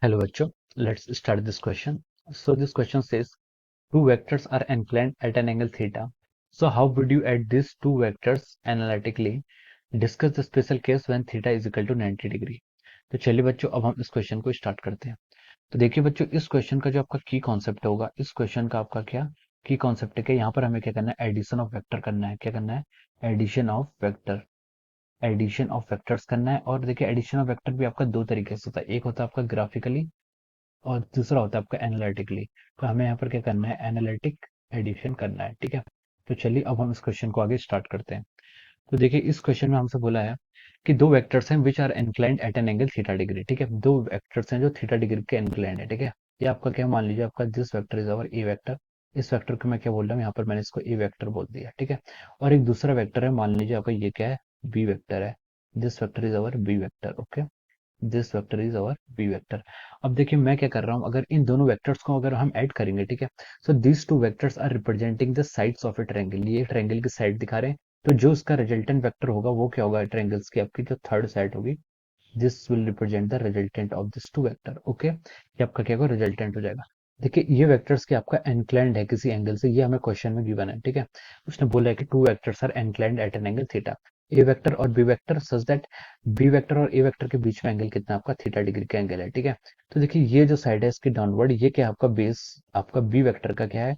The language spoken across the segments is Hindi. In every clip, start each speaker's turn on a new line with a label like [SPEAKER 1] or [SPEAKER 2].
[SPEAKER 1] Hello बच्चों, let's start this question. So this question says two vectors are inclined at an angle theta. So how would you add these two vectors analytically? Discuss the special case when theta is equal to 90 degree. तो चलिए बच्चों अब हम इस क्वेश्चन को स्टार्ट करते हैं. तो देखिए बच्चों इस क्वेश्चन का जो आपका की कॉन्सेप्ट होगा, इस क्वेश्चन का आपका क्या की कॉन्सेप्ट है कि यहाँ पर हमें क्या करना है, एडिशन ऑफ वेक्टर करना है. क्या करना है? Addition of vector. Addition of vectors करना है. और देखिए एडिशन ऑफ वेक्टर भी आपका दो तरीके से होता है. एक होता है आपका ग्राफिकली और दूसरा होता है आपका एनालिटिकली. तो हमें यहाँ पर क्या करना है, एनालिटिक एडिशन करना है. ठीक है. तो चलिए अब हम इस क्वेश्चन को आगे स्टार्ट करते हैं. तो देखिए इस क्वेश्चन में हमसे बोला है कि दो वेक्टर्स हैं which are inclined at an angle theta degree. ठीक है, दो वेक्टर्स हैं जो थीटा डिग्री के इंक्लाइंड है. ठीक है, ये आपका क्या, मान लीजिए आपका this vector is our A vector. इस वेक्टर को मैं क्या बोल रहा हूँ, यहाँ पर मैंने इसको ए वेक्टर बोल दिया. ठीक है, और एक दूसरा वेक्टर है, मान लीजिए आपका ये क्या है, बी वेक्टर है. This vector is our B vector. Okay, this vector is our B vector. अब देखिए मैं क्या कर रहा हूँ, अगर इन दोनों वेक्टर्स को अगर हम ऐड करेंगे, ठीक है, so this two vectors are representing the sides of a triangle. ये ट्रायंगल की साइड दिखा रहे हैं. तो जो उसका रिजल्टेंट वेक्टर होगा वो क्या होगा, ट्रायंगल्स की आपकी जो थर्ड साइड होगी, this will represent the resultant of this two vector. Okay, ये आपका क्या होगा, रिजल्टेंट हो जाएगा. देखिए ये वेक्टर्स की आपका एनक्लाइंड है किसी एंगल से, ये हमें क्वेश्चन में गिवन है. ठीक है, उसने बोला है कि two vectors are inclined at an angle theta. A vector और B vector such that B vector और ए वेक्टर के बीच में एंगल कितना है, आपका थीटा डिग्री का एंगल है. ठीक है, तो देखिए ये जो साइड है इसकी डाउनवर्ड, ये क्या है आपका बेस, आपका बी वेक्टर का क्या है,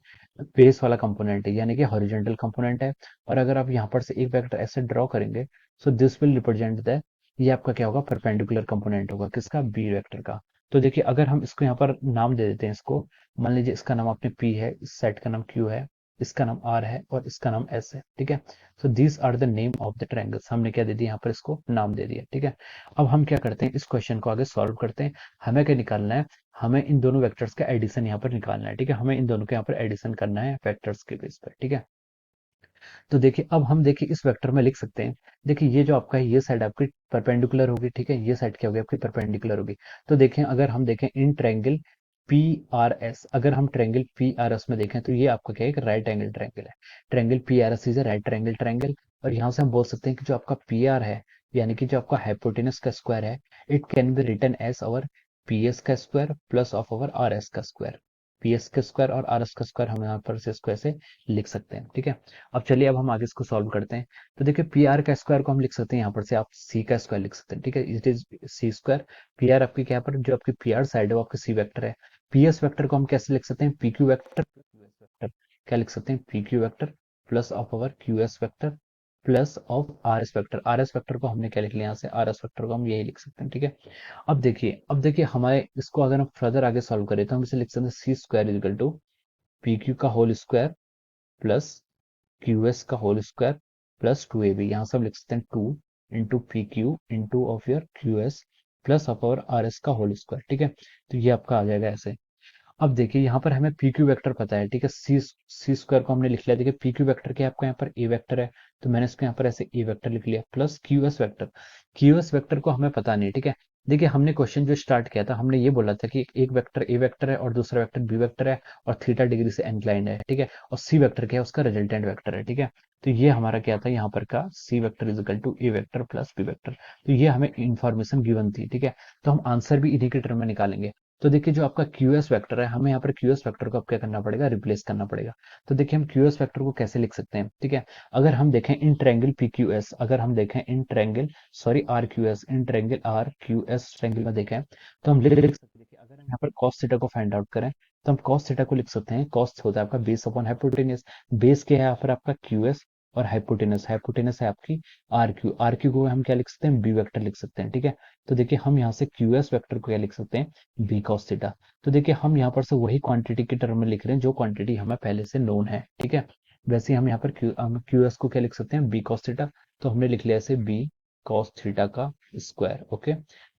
[SPEAKER 1] बेस वाला कंपोनेंट है, यानी कि हॉरिजॉन्टल कंपोनेंट है. और अगर आप यहाँ पर से एक वेक्टर ऐसे ड्रॉ करेंगे, so this will represent the, ये आपका क्या होगा, परपेंडिकुलर कंपोनेंट होगा किसका, बी वेक्टर का. तो देखिए अगर हम इसको यहाँ पर नाम दे देते हैं, इसको मान लीजिए इसका नाम आपने पी है, इस सेट का नाम क्यू है, इसका नाम आर है और इसका नाम एस है. ठीक है, so these are the name of the triangles. हमने क्या दे दिया यहाँ पर, इसको नाम दे दिया. ठीक है, अब हम क्या करते हैं, इस क्वेश्चन को आगे सॉल्व करते हैं. हमें क्या निकालना है, हमें इन दोनों वेक्टर्स का एडिशन यहाँ पर निकालना है. ठीक है, हमें इन दोनों के यहाँ पर एडिशन करना है वेक्टर्स के बेस पर. ठीक है, तो देखिए अब हम देखिए इस वेक्टर में लिख सकते हैं. देखिए ये जो आपका है, ये साइड आपकी परपेंडिकुलर होगी. ठीक है, ये साइड क्या होगी आपकी, परपेंडिकुलर होगी. तो देखें अगर हम देखें in triangle P R S, अगर हम ट्रायंगल पी आर एस में देखें तो ये आपका क्या है, एक राइट एंगल ट्रायंगल है. Triangle P R S is right triangle triangle. और यहाँ से हम बोल सकते हैं कि जो आपका पी आर है, यानी कि जो आपका हाइपोटेनस का स्क्वायर है, it can be written as our P S का square plus of our R S का स्क्वायर. पी एस का स्क्वायर और आर एस का स्क्वायर हम यहाँ पर से इसको ऐसे लिख सकते हैं. ठीक है, अब चलिए अब हम आगे इसको सॉल्व करते हैं. तो देखिए पी आर का स्क्वायर को हम लिख सकते हैं, यहाँ पर से आप सी का स्क्वायर लिख सकते हैं. ठीक है, it is C square. P R आपकी क्या पर, जो आपकी पी आर साइड है वो आपकी सी वेक्टर है. पी एस वेक्टर को हम कैसे लिख सकते हैं, P Q vector plus Q S vector. क्या लिख सकते हैं, P Q vector plus of our Q S vector plus of are S vector. R S vector को हमने क्या लिख लिया, यहाँ से आर एस वेक्टर को हम यही लिख सकते हैं. ठीक है, अब देखिए हमारे इसको अगर हम फर्दर आगे सॉल्व करें तो हम इसे लिख सकते हैं C square equal to P Q का whole square plus Q S का whole square plus two A B. यहाँ सब लिख सकते हैं two into P Q into of your Q S plus of और आर एस का होल स्क्वायर. ठीक है, तो ये आपका आ जाएगा ऐसे. अब देखिए यहाँ पर हमें पी क्यू वेक्टर पता है. ठीक है, सी सी स्क्वायर को हमने लिख लिया. देखिए पी क्यू वेक्टर के आपका यहाँ पर ए वेक्टर है, तो मैंने इसको यहाँ पर ऐसे ए वेक्टर लिख लिया plus Q S vector. Q S vector को हमें पता नहीं. ठीक है, देखिए हमने क्वेश्चन जो स्टार्ट किया था, हमने ये बोला था कि एक वेक्टर ए वेक्टर है और दूसरा वेक्टर बी वेक्टर है और थीटा डिग्री से इंक्लाइंड है. ठीक है, और सी वेक्टर क्या है, उसका रिजल्टेंट वेक्टर है. ठीक है, तो ये हमारा क्या था, यहाँ पर का C vector is equal to A vector plus B vector. तो ये हमें इंफॉर्मेशन गिवन थी. ठीक है, तो हम आंसर भी इन्हीं के टर्म में निकालेंगे. तो देखिए जो आपका क्यू एस वेक्टर है, हमें यहाँ पर क्यू एस वेक्टर को अब क्या करना पड़ेगा, रिप्लेस करना पड़ेगा. तो देखिए हम क्यू एस वेक्टर को कैसे लिख सकते हैं. ठीक है, अगर हम देखें in triangle P Q S, अगर हम देखें in triangle, sorry R Q S, in triangle R Q S triangle में देखें, तो हम लिख सकते हैं कि अगर हम यहाँ पर कॉस थीटा को फाइंड आउट करें तो हम कॉस थीटा को लिख सकते हैं, कॉस होता है आपका बेस अपॉन हाइपोटेनस. बेस क्या है यहाँ पर आपका क्यू एस और हाइपोटेनस, हाइपोटेनस है आपकी आर क्यू. आर क्यू को हम क्या लिख सकते हैं, बी वेक्टर लिख सकते हैं. ठीक है, तो देखिए हम यहाँ से क्यू एस वेक्टर को क्या लिख सकते हैं, बी कॉस थीटा. तो देखिए हम यहाँ पर से वही क्वांटिटी के टर्म में लिख रहे हैं जो क्वांटिटी हमें पहले से नोन है. ठीक है, वैसे ही हम यहाँ पर क्यू एस को क्या लिख सकते हैं, बी कॉस थीटा. तो हमने लिख लिया ऐसे बी कॉस थीटा का square. Okay,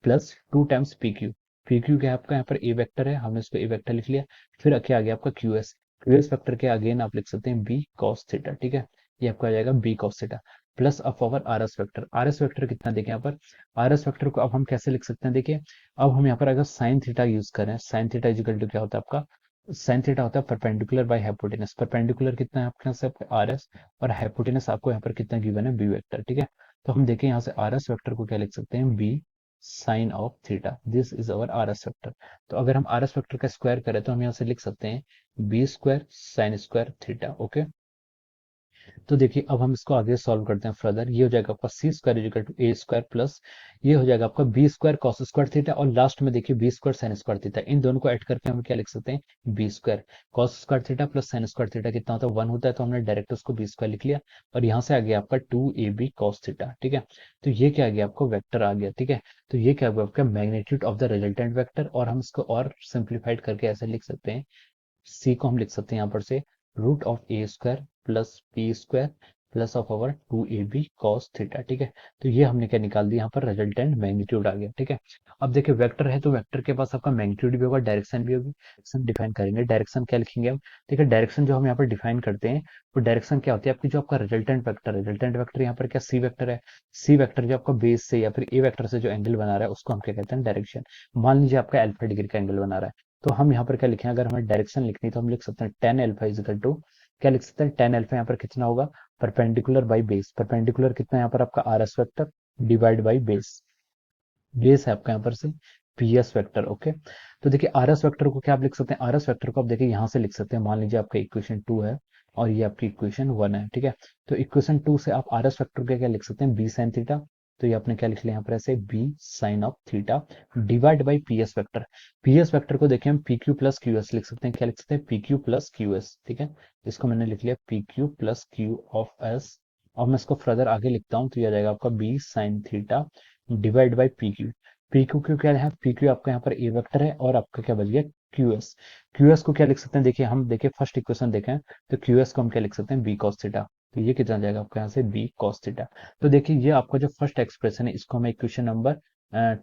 [SPEAKER 1] plus two times P Q. P Q क्या है आपका, यहाँ पर ए वेक्टर है, हमने इसको ए वेक्टर लिख लिया. फिर क्या आ गया आपका Q S. Q S vector के अगेन आप लिख सकते हैं बी कॉस थीटा. ठीक है, ये आपका आ जाएगा B cos theta plus of power R S vector. R S vector कितना देखें यहाँ पर, आर एस वेक्टर को अब हम कैसे लिख सकते हैं, देखिए अब हम यहाँ पर अगर साइन थीटा यूज करें, साइन थीटा इजिकल टू क्या होता है आपका, साइन थीटा होता है परपेंडिकुलर बाय हाइपोटेनस. परपेंडिकुलर कितना है आपके यहाँ से, आपका आर एस, और हाइपोटेनस आपको यहाँ पर कितना गिवन है, बी वेक्टर. ठीक है, तो हम देखें यहाँ से आर एस वेक्टर को क्या लिख सकते हैं, B sine of theta, this is our R S vector. तो अगर हम आर एस वेक्टर का स्क्वायर करें तो हम यहाँ से लिख सकते हैं B square sine square theta. Okay, तो देखिए अब हम इसको आगे सॉल्व करते हैं फर्दर। ये हो जाएगा आपका C square equal to A square plus ये हो जाएगा आपका B square cos square theta, और लास्ट में देखिए B square sine square theta. इन दोनों को ऐड करके हम क्या लिख सकते हैं, B square cos square theta plus sine square theta कितना होता है, 1 होता है, तो हमने डायरेक्ट उसको बी स्क्वायर लिख लिया। और यहाँ से आ गया आपका 2ab कॉस थीटा। ठीक है, तो ये क्या आ गया आपको, वेक्टर आ गया। ठीक है, तो ये क्या होगा आपका magnitude of the resultant vector, और हम इसको और सिंप्लीफाइड करके ऐसे लिख सकते हैं, सी को हम लिख सकते हैं यहाँ पर से root of A square plus B square plus of our 2ab cos theta. ठीक है, तो ये हमने क्या निकाल दिया, यहाँ पर रिजल्टेंट मैग्नीट्यूड आ गया। ठीक है, अब देखिए वेक्टर है तो वेक्टर के पास आपका मैग्नीट्यूड भी होगा, डायरेक्शन भी होगी। डायरेक्शन डिफाइन करेंगे, डायरेक्शन क्या लिखेंगे हम, देखिए डायरेक्शन जो हम यहाँ पर डिफाइन करते हैं वो डायरेक्शन क्या होती है आपकी, जो आपका रिजल्टेंट वेक्टर यहाँ पर क्या सी वेक्टर है। सी वेक्टर जो आपका बेस से या फिर ए वेक्टर से जो एंगल बना रहा है उसको हम क्या कहते हैं, डायरेक्शन। मान लीजिए आपका अल्फा डिग्री का एंगल बना रहा है, तो हम यहाँ पर क्या लिखें, अगर हमें डायरेक्शन लिखनी है तो हम लिख सकते हैं टेन एल्फा इजिकल टू, क्या लिख सकते हैं, टेन एल्फा यहाँ पर कितना होगा, परपेंडिकुलर बाई बेस। परपेंडिकुलर कितना है यहाँ पर आपका are S vector divide by base. Base है आपका यहाँ पर से पी एस वेक्टर। ओके, तो देखिए आर एस वेक्टर को क्या आप लिख सकते हैं, आर एस वेक्टर को आप देखिए यहाँ से लिख सकते हैं, मान लीजिए आपका इक्वेशन 2 है और ये आपकी इक्वेशन 1 है। ठीक है, तो इक्वेशन 2 से आप आर एस वेक्टर का क्या लिख सकते हैं, बी साइन थीटा। तो ये आपने क्या लिख लिया यहाँ पर ऐसे B sine of theta divide by P S vector. P S vector को देखिए हम P Q plus Q S लिख सकते हैं, क्या लिख सकते हैं, P Q plus Q S. ठीक है, इसको मैंने लिख लिया P Q plus Q of S. और मैं इसको फर्दर आगे लिखता हूँ तो ये आ जाएगा आपका B sine theta divide by P Q. P Q Q क्या है, पी क्यू आपका यहाँ पर ए वेक्टर है और आपका क्या बच गया क्यू एस। क्यू एस को क्या लिख सकते हैं, देखिए हम देखिए फर्स्ट इक्वेशन देखें तो क्यू एस को हम क्या लिख सकते हैं, बी कॉस थीटा। तो ये कितना जाएगा आपका यहाँ से बी कॉस थीटा। तो देखिए ये आपका जो फर्स्ट एक्सप्रेशन है इसको मैं इक्वेशन नंबर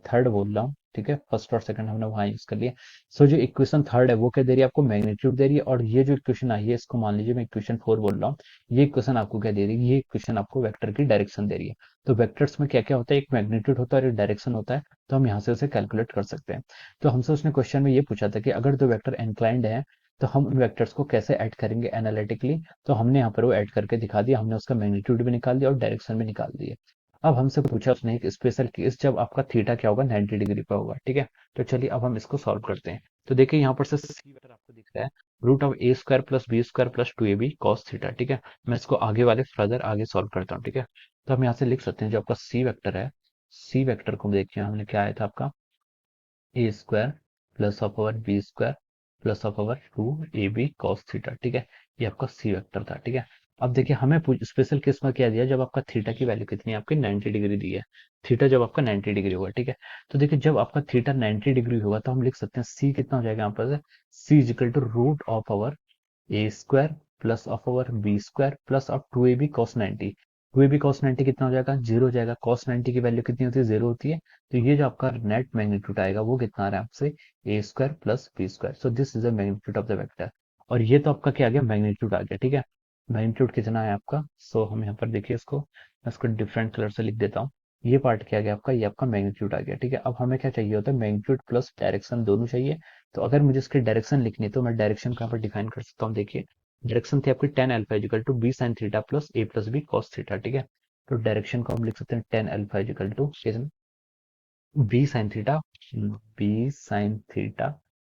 [SPEAKER 1] थर्ड बोल रहा हूँ। ठीक है, फर्स्ट और सेकंड हमने वहां यूज कर लिया। सो जो इक्वेशन थर्ड है वो क्या दे रही है आपको, मैग्नीट्यूड दे रही है, और ये जो इक्वेशन आई है इसको मान लीजिए मैं इक्वेशन 4 बोल रहा हूँ। ये इक्वेशन आपको क्या दे रही है, ये इक्वेशन आपको वेक्टर की डायरेक्शन दे रही है। तो वेक्टर्स में क्या क्या होता है, एक मैग्नीट्यूड होता है और एक डायरेक्शन होता है, तो हम यहाँ से उसे कैलकुलेट कर सकते हैं। तो हमसे उसने क्वेश्चन में ये पूछा था कि अगर दो वेक्टर इंक्लाइंड है तो हम उन वेक्टर्स को कैसे ऐड करेंगे एनालिटिकली, तो हमने यहाँ पर वो ऐड करके दिखा दिया, हमने उसका मैग्नीट्यूड भी निकाल दिया और डायरेक्शन भी निकाल दिया। अब हमसे पूछा उसने एक स्पेशल केस जब आपका थीटा क्या होगा, 90 डिग्री पर होगा। ठीक है, तो चलिए अब हम इसको सॉल्व करते हैं। तो देखिए यहाँ पर से सी वेक्टर आपको दिख रहा है root of A square plus B square plus 2ab cos theta. ठीक है, मैं इसको आगे वाले फर्दर आगे सॉल्व करता हूँ। ठीक है, तो हम यहाँ से लिख सकते हैं जो आपका सी वेक्टर है, सी वेक्टर को देखिए हमने क्या आया था आपका A square plus of our B square plus of our 2ab cos theta. ठीक है, ये आपका सी वेक्टर था। ठीक है, अब देखिए हमें स्पेशल केस में क्या दिया, जब आपका थीटा की वैल्यू कितनी है आपकी 90 डिग्री दी है। थीटा जब आपका 90 डिग्री होगा। ठीक है, तो देखिए जब आपका थीटा 90 डिग्री होगा तो हम लिख सकते हैं सी कितना हो जाएगा यहाँ पर, C equal to root of our A square plus of our B square plus of 2ab cos 90। 2ab cos 90 कितना हो जाएगा, जीरो हो जाएगा। cos 90 की वैल्यू कितनी होती है, जीरो होती है। तो ये जो आपका नेट मैग्नीट्यूड आएगा वो कितना आ रहा है आपसे, A square plus B square. So this is the magnitude of the vector. और ये तो आपका क्या आ गया, मैग्नीट्यूड आ गया। ठीक है, मैग्नीट्यूड कितना है आपका, सो हम यहाँ पर देखिए इसको, मैं इसको डिफरेंट कलर से लिख देता हूँ। ये पार्ट क्या आ गया आपका, ये आपका मैग्नीट्यूड आ गया। ठीक है, अब हमें क्या चाहिए होता है, मैग्नीट्यूड प्लस डायरेक्शन दोनों चाहिए। तो अगर मुझे इसकी डायरेक्शन लिखनी है तो मैं डायरेक्शन को यहाँ पर डिफाइन कर सकता हूँ। देखिए डायरेक्शन थी आपकी tan alpha equal to B sine theta plus A plus B cos theta. ठीक है, तो डायरेक्शन को हम लिख सकते हैं tan alpha equal to B sine theta, B sine theta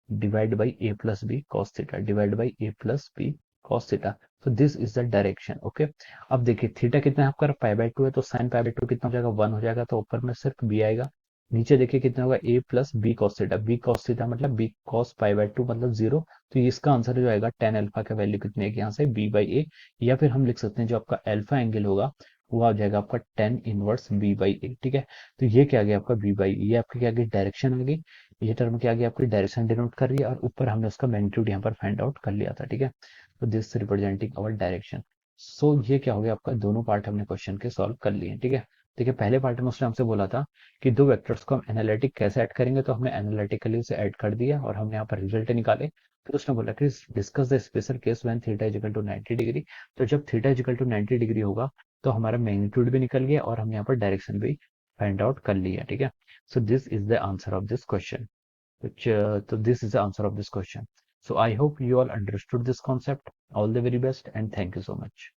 [SPEAKER 1] divide by A plus B cos theta divide by A plus B cos theta. तो this is the direction. Okay, अब देखिए थीटा कितना है आपका, पाई बाय 2 है, तो साइन पाई बाय 2 कितना हो जाएगा, 1 हो जाएगा, तो ऊपर में सिर्फ बी आएगा। नीचे देखिए कितना होगा, A plus B cos theta, B cos theta मतलब बी कॉस पाई बाय 2 मतलब जीरो। तो इसका आंसर जो आएगा टेन अल्फा का वैल्यू कितनी है, यहाँ से बी बाई ए, या फिर हम लिख सकते हैं जो आपका अल्फा एंगल होगा वो आ जाएगा आपका टेन इनवर्स बी बाई ए। ठीक है, तो ये क्या आ गया आपका बी बाई, ये आपकी क्या आ गई, डायरेक्शन आ गई। ये टर्म क्या आ गया आपकी, डायरेक्शन डिनोट कर रही है, और ऊपर हमने उसका मैग्नीट्यूड यहाँ पर फाइंड आउट कर लिया था। ठीक है, तो दिस रिप्रेजेंटिंग अवर डायरेक्शन। सो ये क्या हो गया आपका, दोनों पार्ट हमने क्वेश्चन के सॉल्व कर लिए। ठीक है, देखिए पहले पार्ट में उसने हमसे बोला था कि दो वेक्टर्स को हम एनालिटिक कैसे ऐड करेंगे, तो हमने एनालिटिकली उसे ऐड कर दिया और हमने यहाँ पर रिजल्ट निकाले। फिर उसने बोला कि discuss the special case when theta is equal to 90 degree. तो जब थीटा इजिकल टू 90 डिग्री होगा तो हमारा मैग्नीट्यूड भी निकल गया और हम यहाँ पर डायरेक्शन भी फाइंड आउट कर लिया। ठीक है, so this is the answer of this question, which so this is the answer of this question. So I hope you all understood this concept. All the very best and thank you so much.